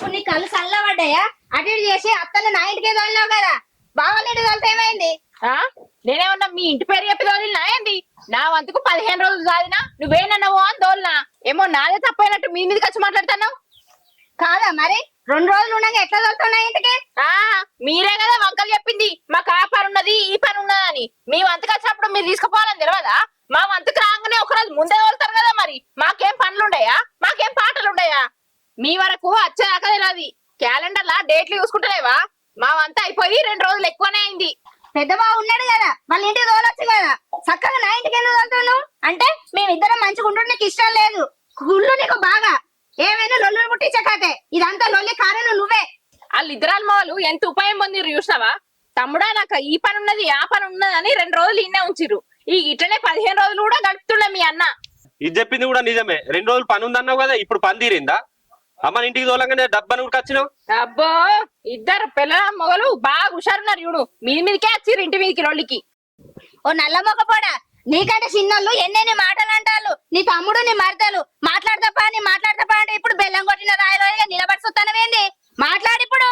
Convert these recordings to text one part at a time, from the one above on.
ఇప్పుడు నీ కళ్ళు చల్లబడ్డాయా? అటు ఇటు చేసి అత్తను నా ఇంటికే తోలినావు కదా, బావాళ్ళ ఇంటికి తోలితే ఏమైంది? నేనేమన్నా మీ ఇంటి పేరు చెప్పి తోలినా ఏంది? నా వంతుకు 15 రోజులు కాదినా నువ్వేనన్నావు అని తోలినా. ఏమో నాదే తప్పైనట్టు మీ మీదకి వచ్చి మాట్లాడుతున్నావు. కాదా మరి 2 రోజులు ఉండగా ఎట్లా తోలుతున్నావు ఇంటికి? మీరే కదా వంకలు చెప్పింది మాకు ఆ పని ఉన్నది ఈ పని ఉన్నది అని. మీ వంతుకు వచ్చినప్పుడు మీరు తీసుకుపోవాలని తెలియదా? మా వంతుకు రాగానే ఒకరోజు ముందే తోలుతారు కదా, మరి మాకేం పనులుండయా? మాకేం పాటలుండయా? మీ వరకు వచ్చేదాకా తెలియదు. క్యాలెండర్ లా డేట్లు చూసుకుంటలేవా? మా వంత అయిపోయి 2 రోజులు ఎక్కువనే అయింది. పెద్ద బావ ఉన్నాడు కదా, వాళ్ళ ఇంటికి తోలొచ్చు కదా. చక్కగా నా ఇంటికి ఎందుకు తోలుతున్నావు? అంటే మేమిద్దరం మంచిగా ఉంటుండే నీకు ఇష్టం లేదు, గుళ్ళు నీకు బాగా ఏమైనా లొల్లు పుట్టించే కథే ఇదంతా. లొల్లి కారణం నువ్వే. వాళ్ళిద్దరాలు వాళ్ళు ఎంత ఉపాయం పొందిరు చూసినావా? తమ్ముడా నాకు ఈ పని ఉన్నది ఆ పని ఉన్నది అని 2 రోజులు ఇన్నే ఉంచిరు. ఈ ఇట్లనే 15 రోజులు కూడా గడుపుతుండే మీ అన్న. ఇది చెప్పింది కూడా నిజమే. 2 రోజులు పని ఉందన్నావు కదా, ఇప్పుడు పని తీరిందా? అమ్మ ఇంటికి తోలంగానే డబ్బా నువ్వు వచ్చినావు. అబ్బో, ఇద్దరు పిల్లల మొగలు బాగా హుషారున్నారు చూడు. మీదికే వచ్చిర్రు ఇంటి మీదకి రొల్లికి. ఓ నల్ల మొగపోడా, నీకంటే చిన్నోళ్ళు ఎన్నెన్ని మాటలు అంటారు. నీ తమ్ముడు నీ మరదలు మాట్లాడతాపా అంటే ఇప్పుడు బెల్లం కొట్టిన రాయలోగా నిలబడి చూస్తానవేంది? మాట్లాడి ఇప్పుడు.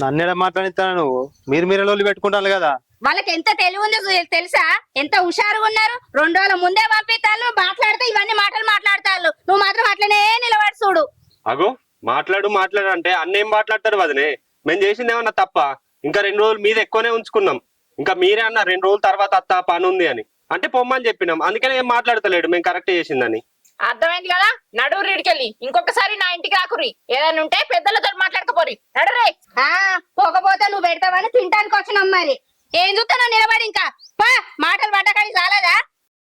నన్ను మాట్లాడిస్తాను నువ్వు? మీరే లోళ్ళు పెట్టుకుంటాను కదా. వాళ్ళకి ఎంత తెలివి ఉందో తెలుసా? ఎంత హుషారుగా ఉన్నారు. 2 రోజుల ముందే పంపిస్తాను, మాట్లాడితే ఇవన్నీ మాటలు మాట్లాడతారు. నువ్వు మాత్రం అట్లనే నిలబడి చూడు. అగో మాట్లాడు అంటే అన్నేం మాట్లాడతారు వదినే? మేము చేసింది ఏమన్నా తప్ప? ఇంకా 2 రోజులు మీద ఎక్కువనే ఉంచుకున్నాం. ఇంకా మీరే అన్న 2 రోజుల తర్వాత అత్త పని ఉంది అని అంటే పొమ్మని చెప్పినాం. అందుకనే ఏం మాట్లాడతలేడు మేము కరెక్ట్ చేసిందని. అర్థమైంది కదా, నడువురు ఇడికెళ్ళి. ఇంకొకసారి నా ఇంటికి రాకుర్రి. ఏదైనా ఉంటే పెద్దలతో మాట్లాడకపోరి. నడురే. పోకపోతే నువ్వు పెడతావని తింటానికి వచ్చినాం. మరి ఏం చూస్తానో నిలబడి ఇంకా మాటలు పడ్డకాడి చాలదా?